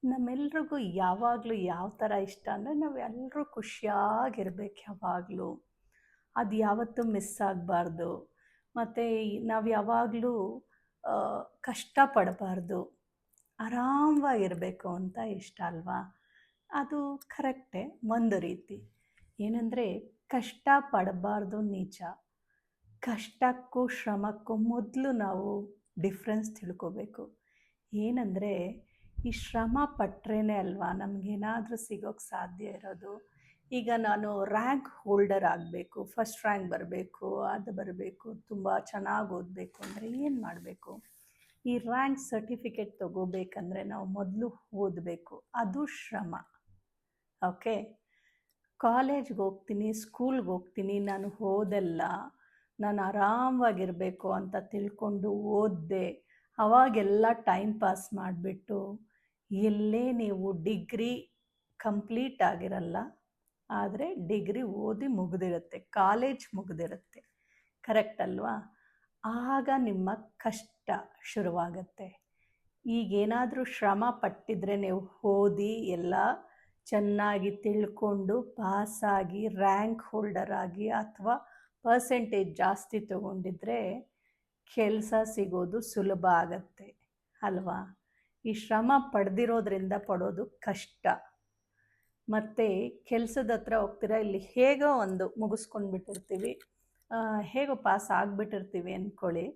ನಮ್ಮೆಲ್ರಿಗೂ ಯಾವಾಗಲೂ ಯಾವ ಥರ ಇಷ್ಟ ಅಂದರೆ ನಾವೆಲ್ಲರೂ ಖುಷಿಯಾಗಿರ್ಬೇಕು ಯಾವಾಗಲೂ. ಅದು ಯಾವತ್ತೂ ಮಿಸ್ ಆಗಬಾರ್ದು. ಮತ್ತು ನಾವು ಯಾವಾಗಲೂ ಕಷ್ಟಪಡಬಾರ್ದು. ಆರಾಮವಾಗಿರಬೇಕು ಅಂತ ಇಷ್ಟ ಅಲ್ವಾ? ಅದು ಕರೆಕ್ಟೇ ಒಂದು ರೀತಿ. ಏನಂದರೆ ಕಷ್ಟ ಪಡಬಾರ್ದು ನಿಜ. ಕಷ್ಟಕ್ಕೂ ಶ್ರಮಕ್ಕೂ ಮೊದಲು ನಾವು ಡಿಫ್ರೆನ್ಸ್ ತಿಳ್ಕೋಬೇಕು. ಏನಂದರೆ ಈ ಶ್ರಮ ಪಟ್ರೇ ಅಲ್ವಾ ನಮಗೇನಾದರೂ ಸಿಗೋಕ್ಕೆ ಸಾಧ್ಯ ಇರೋದು. ಈಗ ನಾನು ರ್ಯಾಂಕ್ ಹೋಲ್ಡರ್ ಆಗಬೇಕು, ಫಸ್ಟ್ ರ್ಯಾಂಕ್ ಬರಬೇಕು, ಅದು ಬರಬೇಕು, ತುಂಬ ಚೆನ್ನಾಗಿ ಓದಬೇಕು ಅಂದರೆ ಏನು ಮಾಡಬೇಕು? ಈ ರ್ಯಾಂಕ್ ಸರ್ಟಿಫಿಕೇಟ್ ತೊಗೋಬೇಕಂದ್ರೆ ನಾವು ಮೊದಲು ಓದಬೇಕು. ಅದು ಶ್ರಮ. ಓಕೆ, ಕಾಲೇಜ್ಗೆ ಹೋಗ್ತೀನಿ, ಸ್ಕೂಲ್ಗೆ ಹೋಗ್ತೀನಿ, ನಾನು ಓದಲ್ಲ, ನಾನು ಆರಾಮವಾಗಿರಬೇಕು ಅಂತ ತಿಳ್ಕೊಂಡು ಓದಿದೆ. ಅವಾಗೆಲ್ಲ ಟೈಮ್ ಪಾಸ್ ಮಾಡಿಬಿಟ್ಟು ಎಲ್ಲೇ ನೀವು ಡಿಗ್ರಿ ಕಂಪ್ಲೀಟ್ ಆಗಿರಲ್ಲ, ಆದರೆ ಡಿಗ್ರಿ ಓದಿ ಮುಗಿದಿರುತ್ತೆ, ಕಾಲೇಜ್ ಮುಗಿದಿರುತ್ತೆ. ಕರೆಕ್ಟ್ ಅಲ್ವಾ? ಆಗ ನಿಮ್ಮ ಕಷ್ಟ ಶುರುವಾಗತ್ತೆ. ಈಗೇನಾದರೂ ಶ್ರಮ ಪಟ್ಟಿದ್ರೆ ನೀವು ಓದಿ ಎಲ್ಲ ಚೆನ್ನಾಗಿ ತಿಳ್ಕೊಂಡು ಪಾಸಾಗಿ ರ್ಯಾಂಕ್ ಹೋಲ್ಡರ್ ಆಗಿ ಅಥವಾ ಪರ್ಸೆಂಟೇಜ್ ಜಾಸ್ತಿ ತಗೊಂಡಿದ್ರೆ ಕೆಲಸ ಸಿಗೋದು ಸುಲಭ ಆಗತ್ತೆ ಅಲ್ವಾ? ಈ ಶ್ರಮ ಪಡೆದಿರೋದ್ರಿಂದ ಪಡೋದು ಕಷ್ಟ. ಮತ್ತು ಕೆಲಸದ ಹತ್ರ ಹೋಗ್ತೀರಾ, ಇಲ್ಲಿ ಹೇಗೋ ಒಂದು ಮುಗಿಸ್ಕೊಂಡು ಬಿಟ್ಟಿರ್ತೀವಿ, ಹೇಗೋ ಪಾಸ್ ಆಗಿಬಿಟ್ಟಿರ್ತೀವಿ ಅಂದ್ಕೊಳ್ಳಿ.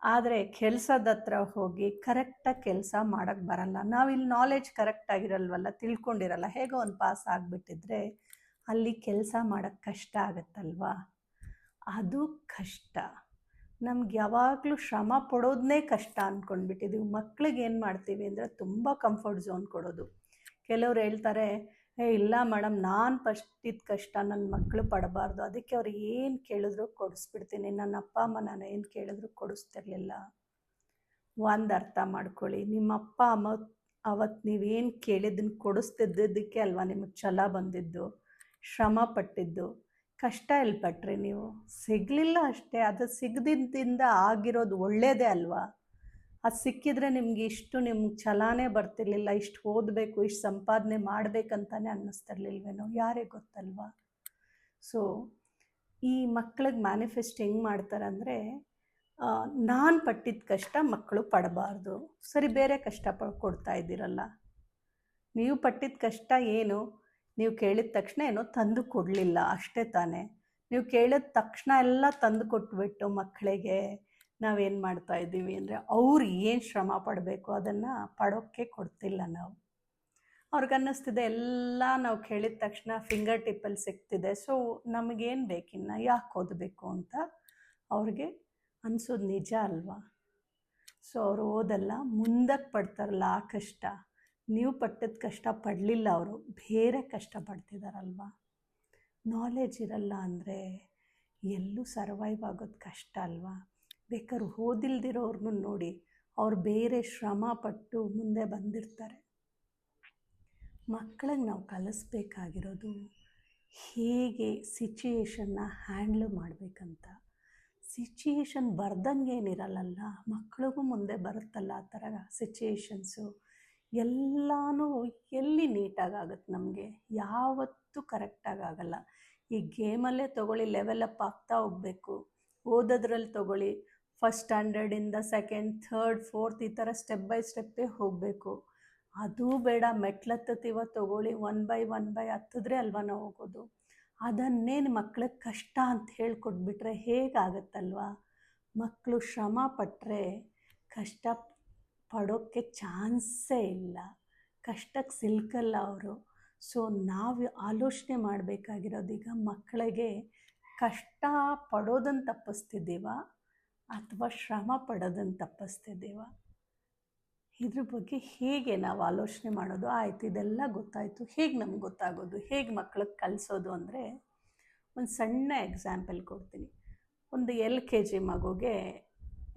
ಆದರೆ ಕೆಲಸದ ಹತ್ರ ಹೋಗಿ ಕರೆಕ್ಟಾಗಿ ಕೆಲಸ ಮಾಡೋಕ್ಕೆ ಬರಲ್ಲ. ನಾವಿಲ್ಲಿ ನಾಲೆಡ್ಜ್ ಕರೆಕ್ಟಾಗಿರಲ್ವಲ್ಲ, ತಿಳ್ಕೊಂಡಿರಲ್ಲ, ಹೇಗೋ ಒಂದು ಪಾಸ್ ಆಗಿಬಿಟ್ಟಿದ್ರೆ ಅಲ್ಲಿ ಕೆಲಸ ಮಾಡೋಕ್ಕೆ ಕಷ್ಟ ಆಗುತ್ತಲ್ವಾ? ಅದು ಕಷ್ಟ. ನಮ್ಗೆ ಯಾವಾಗಲೂ ಶ್ರಮ ಪಡೋದನ್ನೇ ಕಷ್ಟ ಅಂದ್ಕೊಂಡ್ಬಿಟ್ಟಿದ್ದೀವಿ. ಮಕ್ಳಿಗೆ ಏನು ಮಾಡ್ತೀವಿ ಅಂದರೆ ತುಂಬ ಕಂಫರ್ಟ್ ಝೋನ್ ಕೊಡೋದು. ಕೆಲವ್ರು ಹೇಳ್ತಾರೆ, ಇಲ್ಲ ಮೇಡಮ್, ನಾನು ಪಟ್ಟಿದ್ದ ಕಷ್ಟ ನನ್ನ ಮಕ್ಕಳು ಪಡಬಾರ್ದು, ಅದಕ್ಕೆ ಅವ್ರು ಏನು ಕೇಳಿದ್ರು ಕೊಡಿಸ್ಬಿಡ್ತೀನಿ, ನನ್ನ ಅಪ್ಪ ಅಮ್ಮ ನಾನು ಏನು ಕೇಳಿದ್ರು ಕೊಡಿಸ್ತಿರ್ಲಿಲ್ಲ. ಒಂದು ಅರ್ಥ ಮಾಡ್ಕೊಳ್ಳಿ, ನಿಮ್ಮ ಅಪ್ಪ ಅಮ್ಮ ಅವತ್ತು ನೀವೇನು ಕೇಳಿದ್ದನ್ನು ಕೊಡಿಸ್ತಿದ್ದಕ್ಕೆ ಅಲ್ವಾ ನಿಮಗೆ ಛಲ ಬಂದಿದ್ದು, ಶ್ರಮ ಪಟ್ಟಿದ್ದು. ಕಷ್ಟ ಎಲ್ಲಿ ಪಟ್ರಿ ನೀವು? ಸಿಗಲಿಲ್ಲ ಅಷ್ಟೇ. ಅದು ಸಿಗದಿದ್ದರಿಂದ ಆಗಿರೋದು ಒಳ್ಳೆಯದೇ ಅಲ್ವಾ? ಅದು ಸಿಕ್ಕಿದ್ರೆ ನಿಮ್ಗೆ ಇಷ್ಟು ನಿಮ್ಗೆ ಛಲನೇ ಬರ್ತಿರ್ಲಿಲ್ಲ, ಇಷ್ಟು ಓದಬೇಕು, ಇಷ್ಟು ಸಂಪಾದನೆ ಮಾಡಬೇಕಂತಾನೆ ಅನ್ನಿಸ್ತಿರ್ಲಿಲ್ವೇನೋ, ಯಾರಿಗೆ ಗೊತ್ತಲ್ವಾ? ಸೊ ಈ ಮಕ್ಳಿಗೆ ಮ್ಯಾನಿಫೆಸ್ಟ್ ಹೆಂಗೆ ಮಾಡ್ತಾರಂದರೆ, ನಾನು ಪಟ್ಟಿದ್ದ ಕಷ್ಟ ಮಕ್ಕಳು ಪಡಬಾರ್ದು. ಸರಿ, ಬೇರೆ ಕಷ್ಟ ಕೊಡ್ತಾ ಇದ್ದೀರಲ್ಲ, ನೀವು ಪಟ್ಟಿದ್ದ ಕಷ್ಟ ಏನು? ನೀವು ಕೇಳಿದ ತಕ್ಷಣ ಏನೋ ತಂದು ಕೊಡಲಿಲ್ಲ ಅಷ್ಟೇ ತಾನೇ. ನೀವು ಕೇಳಿದ ತಕ್ಷಣ ಎಲ್ಲ ತಂದು ಕೊಟ್ಬಿಟ್ಟು ಮಕ್ಕಳಿಗೆ ನಾವೇನು ಮಾಡ್ತಾ ಇದ್ದೀವಿ ಅಂದರೆ, ಅವ್ರು ಏನು ಶ್ರಮ ಪಡಬೇಕು ಅದನ್ನು ಪಡೋಕ್ಕೆ ಕೊಡ್ತಿಲ್ಲ ನಾವು. ಅವ್ರಿಗನ್ನಿಸ್ತಿದೆ ಎಲ್ಲ ನಾವು ಕೇಳಿದ ತಕ್ಷಣ ಫಿಂಗರ್ ಟಿಪ್ಪಲ್ಲಿ ಸಿಗ್ತಿದೆ, ಸೊ ನಮಗೇನು ಬೇಕಿನ್ನು, ಯಾಕೆ ಓದಬೇಕು ಅಂತ ಅವ್ರಿಗೆ ಅನಿಸೋದು ನಿಜ ಅಲ್ವಾ? ಸೊ ಅವರು ಓದಲ್ಲ, ಮುಂದಕ್ಕೆ ಪಡ್ತಾರಲ್ಲ ಆ ಕಷ್ಟ. ನೀವು ಪಟ್ಟಿದ ಕಷ್ಟ ಪಡಲಿಲ್ಲ, ಅವರು ಬೇರೆ ಕಷ್ಟ ಪಡ್ತಿದ್ದಾರಲ್ವ. ನಾಲೆಡ್ಜ್ ಇರಲ್ಲ ಅಂದರೆ ಎಲ್ಲೂ ಸರ್ವೈವ್ ಆಗೋದು ಕಷ್ಟ ಅಲ್ವಾ? ಬೇಕಾದ್ರೆ ಓದಿಲ್ದಿರೋರ್ನು ನೋಡಿ, ಅವ್ರು ಬೇರೆ ಶ್ರಮ ಪಟ್ಟು ಮುಂದೆ ಬಂದಿರ್ತಾರೆ. ಮಕ್ಕಳಿಗೆ ನಾವು ಕಲಿಸ್ಬೇಕಾಗಿರೋದು ಹೇಗೆ ಸಿಚುಯೇಷನ್ನ ಹ್ಯಾಂಡ್ಲ್ ಮಾಡಬೇಕಂತ. ಸಿಚುಯೇಷನ್ ಬರ್ದಂಗೇನಿರಲ್ಲ, ಮಕ್ಕಳಿಗೂ ಮುಂದೆ ಬರುತ್ತಲ್ಲ ಆ ಥರ ಸಿಚುಯೇಷನ್ಸು. ಎಲ್ಲನೂ ಎಲ್ಲಿ ನೀಟಾಗುತ್ತೆ ನಮಗೆ? ಯಾವತ್ತೂ ಕರೆಕ್ಟಾಗಲ್ಲ. ಈ ಗೇಮಲ್ಲೇ ತೊಗೊಳ್ಳಿ, ಲೆವೆಲಪ್ ಆಗ್ತಾ ಹೋಗಬೇಕು. ಓದೋದ್ರಲ್ಲಿ ತೊಗೊಳ್ಳಿ, ಫಸ್ಟ್ ಸ್ಟ್ಯಾಂಡರ್ಡಿಂದ ಸೆಕೆಂಡ್, ಥರ್ಡ್, ಫೋರ್ತ್, ಈ ಥರ ಸ್ಟೆಪ್ ಬೈ ಸ್ಟೆಪ್ಪೇ ಹೋಗಬೇಕು. ಅದೂ ಬೇಡ, ಮೆಟ್ಲತ್ತುತ್ತೀವ ತೊಗೊಳ್ಳಿ, ಒನ್ ಬೈ ಹತ್ತಿದ್ರೆ ಅಲ್ವಾ ನಾವು ಹೋಗೋದು. ಅದನ್ನೇನು ಮಕ್ಳಿಗೆ ಕಷ್ಟ ಅಂತ ಹೇಳ್ಕೊಟ್ಬಿಟ್ರೆ ಹೇಗಾಗತ್ತಲ್ವ? ಮಕ್ಕಳು ಶ್ರಮ ಪಟ್ಟರೆ ಕಷ್ಟ ಪಡೋಕ್ಕೆ ಚಾನ್ಸೇ ಇಲ್ಲ, ಕಷ್ಟಕ್ಕೆ ಸಿಲ್ಕಲ್ಲ ಅವರು. ಸೊ ನಾವು ಆಲೋಚನೆ ಮಾಡಬೇಕಾಗಿರೋದು, ಈಗ ಮಕ್ಕಳಿಗೆ ಕಷ್ಟ ಪಡೋದನ್ನು ತಪ್ಪಿಸ್ತಿದ್ದೀವ ಅಥವಾ ಶ್ರಮ ಪಡೋದನ್ನು ತಪ್ಪಿಸ್ತಿದ್ದೀವ? ಇದ್ರ ಬಗ್ಗೆ ಹೇಗೆ ನಾವು ಆಲೋಚನೆ ಮಾಡೋದು? ಆಯ್ತು, ಇದೆಲ್ಲ ಗೊತ್ತಾಯಿತು, ಹೇಗೆ ನಮ್ಗೆ ಗೊತ್ತಾಗೋದು, ಹೇಗೆ ಮಕ್ಳಿಗೆ ಕಲಿಸೋದು ಅಂದರೆ, ಒಂದು ಸಣ್ಣ ಎಕ್ಸಾಂಪಲ್ ಕೊಡ್ತೀನಿ. ಒಂದು LKG ಮಗುಗೆ,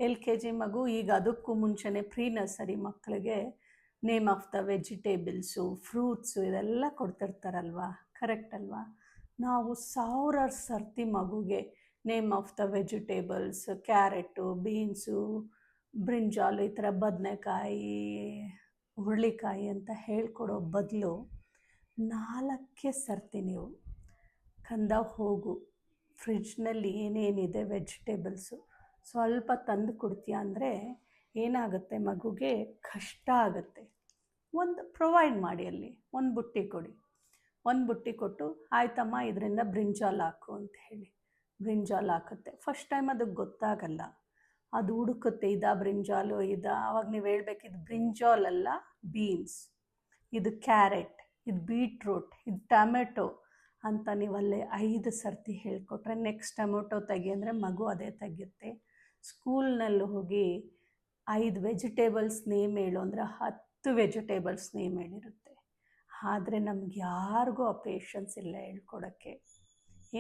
LKG ಮಗು ಈಗ ಅದಕ್ಕೂ ಮುಂಚೆನೇ ಪ್ರೀ ನರ್ಸರಿ ಮಕ್ಕಳಿಗೆ name of the vegetables, fruits ಇದೆಲ್ಲ ಕೊಡ್ತಿರ್ತಾರಲ್ವ, ಕರೆಕ್ಟ್ ಅಲ್ವಾ? ನಾವು ಸಾವಿರಾರು ಸರ್ತಿ ಮಗುಗೆ name of the vegetables, carrot, beans, brinjal, ಈ ಥರ ಬದನೆಕಾಯಿ, ಹುರುಳಿಕಾಯಿ ಅಂತ ಹೇಳ್ಕೊಡೋ ಬದಲು 4 ಸರ್ತಿ ನೀವು ಕಂದ ಹೋಗು, ಫ್ರಿಡ್ಜ್ನಲ್ಲಿ ಏನೇನಿದೆ ವೆಜಿಟೇಬಲ್ಸು ಸ್ವಲ್ಪ ತಂದು ಕೊಡ್ತೀಯ ಅಂದರೆ ಏನಾಗುತ್ತೆ, ಮಗುಗೆ ಕಷ್ಟ ಆಗುತ್ತೆ. ಒಂದು ಪ್ರೊವೈಡ್ ಮಾಡಿ, ಅಲ್ಲಿ ಒಂದು ಬುಟ್ಟಿ ಕೊಡಿ. ಒಂದು ಬುಟ್ಟಿ ಕೊಟ್ಟು ಆಯ್ತಮ್ಮ ಇದರಿಂದ ಬ್ರಿಂಜಾಲ್ ಹಾಕು ಅಂತ ಹೇಳಿ ಬ್ರಿಂಜಾಲ್ ಹಾಕುತ್ತೆ. ಫಸ್ಟ್ ಟೈಮ್ ಅದಕ್ಕೆ ಗೊತ್ತಾಗಲ್ಲ, ಅದು ಹುಡುಕುತ್ತೆ ಬ್ರಿಂಜಾಲು ಆವಾಗ ನೀವು ಹೇಳ್ಬೇಕಿದ್ದು ಬ್ರಿಂಜಾಲ್ ಅಲ್ಲ, ಬೀನ್ಸ್, ಇದು ಕ್ಯಾರೆಟ್, ಇದು ಬೀಟ್ರೂಟ್, ಇದು ಟೊಮೆಟೊ ಅಂತ ನೀವಲ್ಲೇ 5 ಸರ್ತಿ ಹೇಳ್ಕೊಟ್ರೆ ನೆಕ್ಸ್ಟ್ ಟೊಮೆಟೊ ತೆಗಿ ಅಂದರೆ ಮಗು ಅದೇ ತೆಗೆಯುತ್ತೆ. ಸ್ಕೂಲ್ನಲ್ಲಿ ಹೋಗಿ 5 ವೆಜಿಟೇಬಲ್ಸ್ ನೇಮ್ ಹೇಳು ಅಂದರೆ 10 ವೆಜಿಟೇಬಲ್ಸ್ ನೇಮ್ ಹೇಳಿರುತ್ತೆ. ಆದರೆ ನಮ್ಗೆ ಯಾರಿಗೂ ಆ ಪೇಷನ್ಸ್ ಇಲ್ಲ ಹೇಳ್ಕೊಡೋಕ್ಕೆ.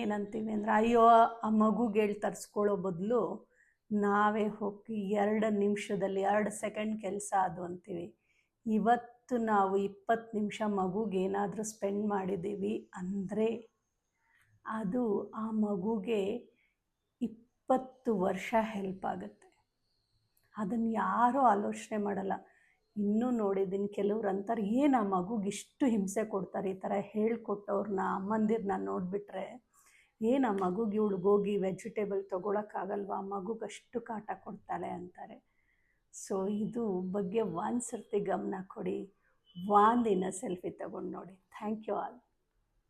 ಏನಂತೀವಿ ಅಂದರೆ ಅಯ್ಯೋ ಆ ಮಗುಗೆ ಹೇಳಿ ತರಿಸ್ಕೊಳ್ಳೋ ಬದಲು ನಾವೇ ಹೋಗಿ 2 ನಿಮಿಷದಲ್ಲಿ 2 ಸೆಕೆಂಡ್ ಕೆಲಸ ಅದು ಅಂತೀವಿ. ಇವತ್ತು ನಾವು 20 ನಿಮಿಷ ಮಗುಗೆ ಏನಾದರೂ ಸ್ಪೆಂಡ್ ಮಾಡಿದ್ದೀವಿ ಅಂದರೆ ಅದು ಆ ಮಗುಗೆ 20 ವರ್ಷ ಹೆಲ್ಪ್ ಆಗುತ್ತೆ. ಅದನ್ನು ಯಾರೂ ಆಲೋಚನೆ ಮಾಡಲ್ಲ. ಇನ್ನೂ ನೋಡಿದ್ದೀನಿ ಕೆಲವ್ರು ಅಂತಾರೆ, ಏನು ಆ ಮಗುಗೆ ಇಷ್ಟು ಹಿಂಸೆ ಕೊಡ್ತಾರೆ, ಈ ಥರ ಹೇಳ್ಕೊಟ್ಟವ್ರನ್ನ ಅಮ್ಮಂದಿರನ್ನ ನೋಡಿಬಿಟ್ರೆ, ಏನು ಆ ಮಗುಗೆ ಇವಳಿಗೋಗಿ ವೆಜಿಟೇಬಲ್ ತೊಗೊಳಕ್ಕಾಗಲ್ವಾ, ಆ ಮಗುಗೆ ಅಷ್ಟು ಕಾಟ ಕೊಡ್ತಾಳೆ ಅಂತಾರೆ. ಸೊ ಇದು ಬಗ್ಗೆ ಒಂದು ಸರ್ತಿ ಗಮನ ಕೊಡಿ, ಒಂದಿನ ಸೆಲ್ಫಿ ತಗೊಂಡು ನೋಡಿ. Thank you all.